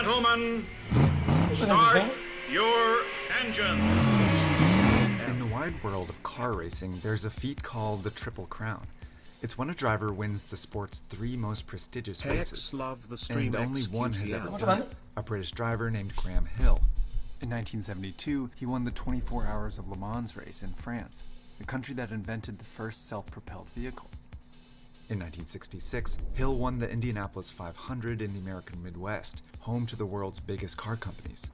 Gentlemen, start your engine. In the wide world of car racing, there's a feat called the Triple Crown. It's when a driver wins the sport's 3 most prestigious races, and only one has ever done it, a British driver named Graham Hill. In 1972, he won the 24 Hours of Le Mans race in France, the country that invented the first self-propelled vehicle. In 1966, Hill won the Indianapolis 500 in the American Midwest, home to the world's biggest car companies.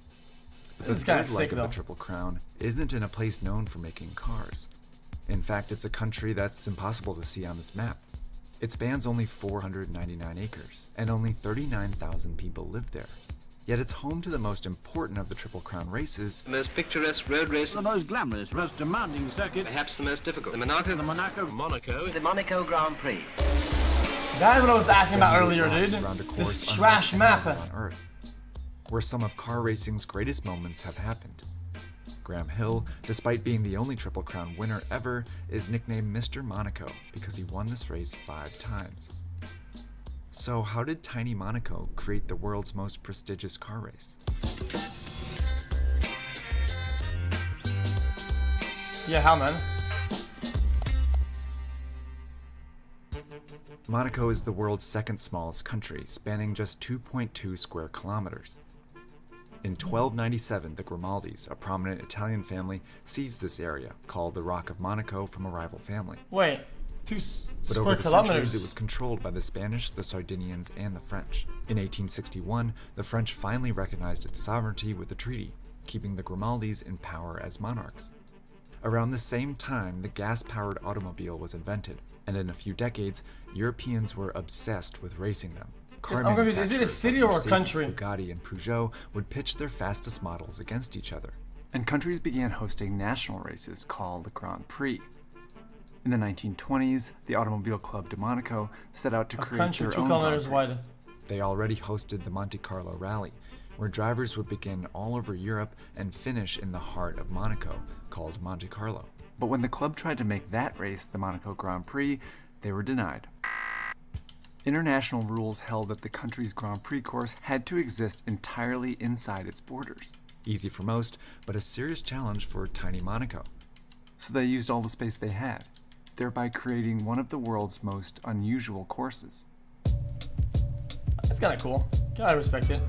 But the third leg of the Triple Crown isn't in a place known for making cars. In fact, it's a country that's impossible to see on this map. It spans only 499 acres, and only 39,000 people live there. Yet it's home to the most important of the Triple Crown races, the most picturesque road race, the most glamorous, most demanding circuit, perhaps the most difficult, the Monaco, the Monaco Grand Prix. That's what I was asking about earlier, dude. This trash map on Earth, where some of car racing's greatest moments have happened. Graham Hill, despite being the only Triple Crown winner ever, is nicknamed Mr. Monaco because he won this race 5 times. So how did tiny Monaco create the world's most prestigious car race? Yeah, how, man? Monaco is the world's 2nd smallest country, spanning just 2.2 square kilometers. In 1297, the Grimaldis, a prominent Italian family, seized this area, called the Rock of Monaco from a rival family. Wait, 2 But square over the kilometers? centuries, it was controlled by the Spanish, the Sardinians, and the French. In 1861, the French finally recognized its sovereignty with a treaty, keeping the Grimaldis in power as monarchs. Around the same time, the gas-powered automobile was invented, and in a few decades, Europeans were obsessed with racing them. Car I'm confused. Is it a city or a country? Bugatti and Peugeot would pitch their fastest models against each other. And countries began hosting national races called the Grand Prix. In the 1920s, the Automobile Club de Monaco set out to create their own Grand Prix. Wide. They already hosted the Monte Carlo Rally, where drivers would begin all over Europe and finish in the heart of Monaco, called Monte Carlo. But when the club tried to make that race the Monaco Grand Prix, they were denied. International rules held that the country's Grand Prix course had to exist entirely inside its borders. Easy for most, but a serious challenge for tiny Monaco. So they used all the space they had, thereby creating one of the world's most unusual courses. That's kind of cool. Gotta respect it.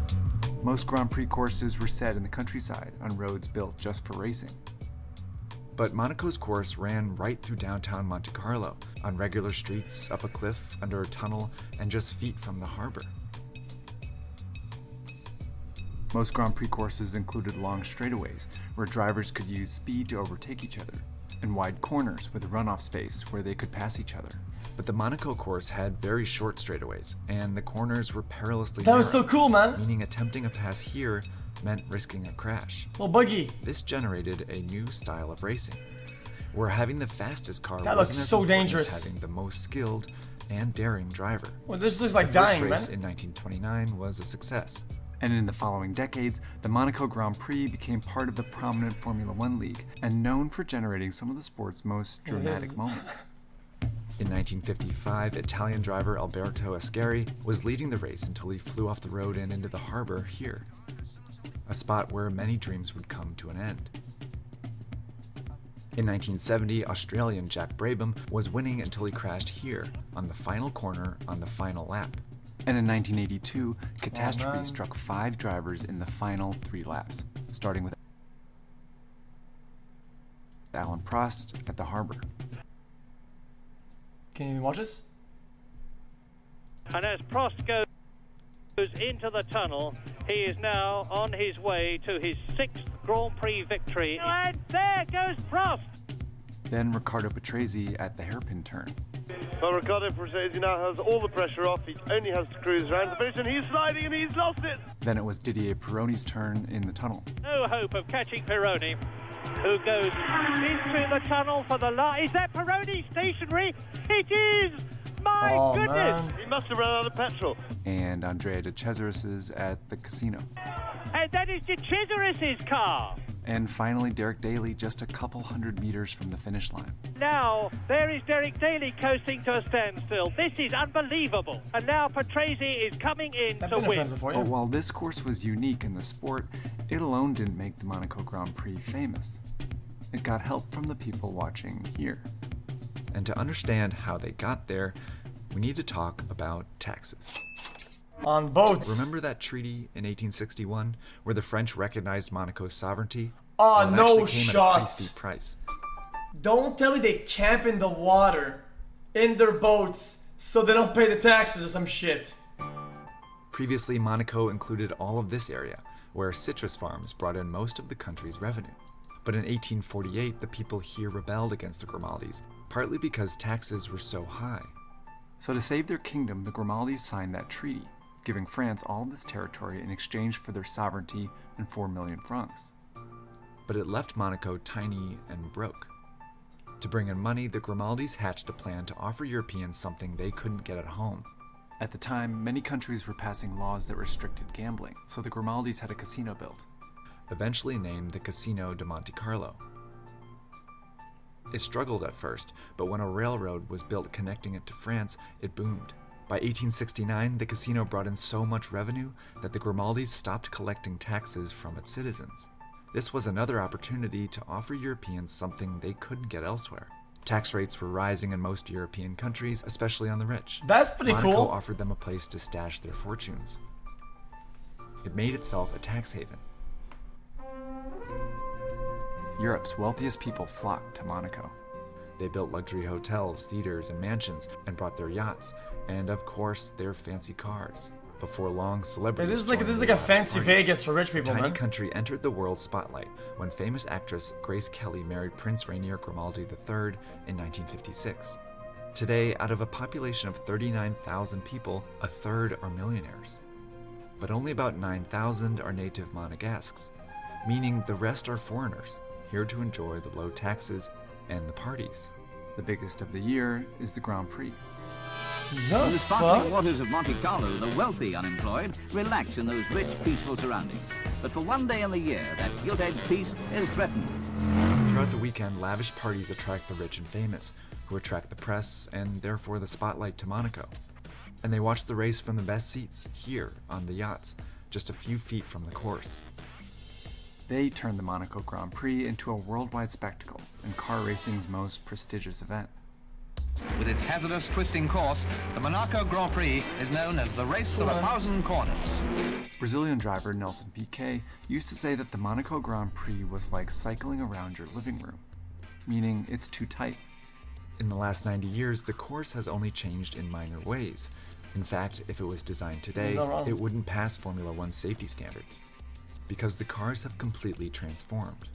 Most Grand Prix courses were set in the countryside on roads built just for racing. But Monaco's course ran right through downtown Monte Carlo, on regular streets, up a cliff, under a tunnel, and just feet from the harbor. Most Grand Prix courses included long straightaways, where drivers could use speed to overtake each other, and wide corners with runoff space where they could pass each other. But the Monaco course had very short straightaways, and the corners were perilously narrow. That was so cool, man! Meaning attempting a pass here meant risking a crash. Little buggy. This generated a new style of racing, where having the fastest car that wasn't looks as so important dangerous. as having the most skilled and daring driver. Well, this looks like the dying, first race man. in 1929 was a success, and in the following decades, the Monaco Grand Prix became part of the prominent Formula One league and known for generating some of the sport's most dramatic moments. In 1955, Italian driver Alberto Ascari was leading the race until he flew off the road and into the harbor here, a spot where many dreams would come to an end. In 1970, Australian Jack Brabham was winning until he crashed here, on the final corner on the final lap. And in 1982, catastrophe struck 5 drivers in the final 3 laps, starting with Alan Prost at the harbor. Can you watch this? And as Prost goes into the tunnel, he is now on his way to his 6th Grand Prix victory. And there goes Prost! Then Riccardo Patrese at the hairpin turn. Well, Riccardo Patrese now has all the pressure off. He only has to cruise around the finish, and he's sliding and he's lost it! Then it was Didier Pironi's turn in the tunnel. No hope of catching Pironi, who goes into the tunnel for the last... Is that Pironi stationary? It is! My goodness! Man. He must have run out of petrol. And Andrea de Cesaris's at the casino. And that is De Cesaris's car! And finally, Derek Daly just a couple hundred meters from the finish line. Now, there is Derek Daly coasting to a standstill. This is unbelievable. And now Patrese is coming in to win. But while this course was unique in the sport, it alone didn't make the Monaco Grand Prix famous. It got help from the people watching here. And to understand how they got there, we need to talk about taxes. On boats. Remember that treaty in 1861 where the French recognized Monaco's sovereignty? Oh, well, it no actually came shot. at a pretty steep price. Don't tell me they camp in the water in their boats so they don't pay the taxes or some shit. Previously, Monaco included all of this area, where citrus farms brought in most of the country's revenue. But in 1848, the people here rebelled against the Grimaldis, partly because taxes were so high. So to save their kingdom, the Grimaldis signed that treaty, giving France all this territory in exchange for their sovereignty and 4 million francs. But it left Monaco tiny and broke. To bring in money, the Grimaldis hatched a plan to offer Europeans something they couldn't get at home. At the time, many countries were passing laws that restricted gambling, so the Grimaldis had a casino built, eventually named the Casino de Monte Carlo. It struggled at first, but when a railroad was built connecting it to France, it boomed. By 1869, the casino brought in so much revenue that the Grimaldis stopped collecting taxes from its citizens. This was another opportunity to offer Europeans something they couldn't get elsewhere. Tax rates were rising in most European countries, especially on the rich. That's pretty Monaco cool. offered them a place to stash their fortunes. It made itself a tax haven. Europe's wealthiest people flocked to Monaco. They built luxury hotels, theaters, and mansions, and brought their yachts, and of course, their fancy cars. Before long, celebrities This is like a fancy Vegas for rich people, Tiny man. country entered the world spotlight when famous actress Grace Kelly married Prince Rainier Grimaldi III in 1956. Today, out of a population of 39,000 people, a third are millionaires. But only about 9,000 are native Monegasques, meaning the rest are foreigners, here to enjoy the low taxes and the parties. The biggest of the year is the Grand Prix. In the sparkling waters of Monte Carlo, the wealthy unemployed relax in those rich, peaceful surroundings. But for one day in the year, that gilt-edged peace is threatened. Throughout the weekend, lavish parties attract the rich and famous, who attract the press and therefore the spotlight to Monaco. And they watch the race from the best seats, here on the yachts, just a few feet from the course. They turned the Monaco Grand Prix into a worldwide spectacle and car racing's most prestigious event. With its hazardous twisting course, the Monaco Grand Prix is known as the race of 1,000 corners. Brazilian driver Nelson Piquet used to say that the Monaco Grand Prix was like cycling around your living room, meaning it's too tight. In the last 90 years, the course has only changed in minor ways. In fact, if it was designed today, it wouldn't pass Formula One safety standards, because the cars have completely transformed.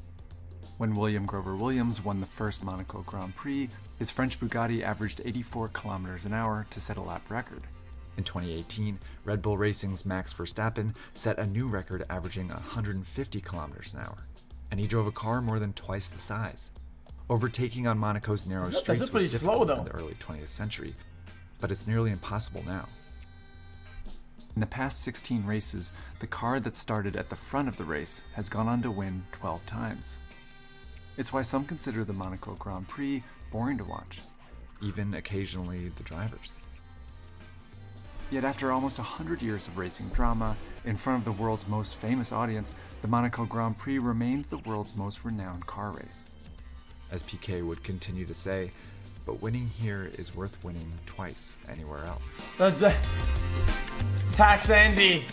When William Grover Williams won the first Monaco Grand Prix, his French Bugatti averaged 84 kilometers an hour to set a lap record. In 2018, Red Bull Racing's Max Verstappen set a new record averaging 150 kilometers an hour, and he drove a car more than twice the size. Overtaking on Monaco's narrow streets was difficult in the early 20th century, but it's nearly impossible now. In the past 16 races, the car that started at the front of the race has gone on to win 12 times. It's why some consider the Monaco Grand Prix boring to watch, even occasionally the drivers. Yet after almost 100 years of racing drama, in front of the world's most famous audience, the Monaco Grand Prix remains the world's most renowned car race. As Piquet would continue to say, but winning here is worth winning twice anywhere else. That's Tax Andy.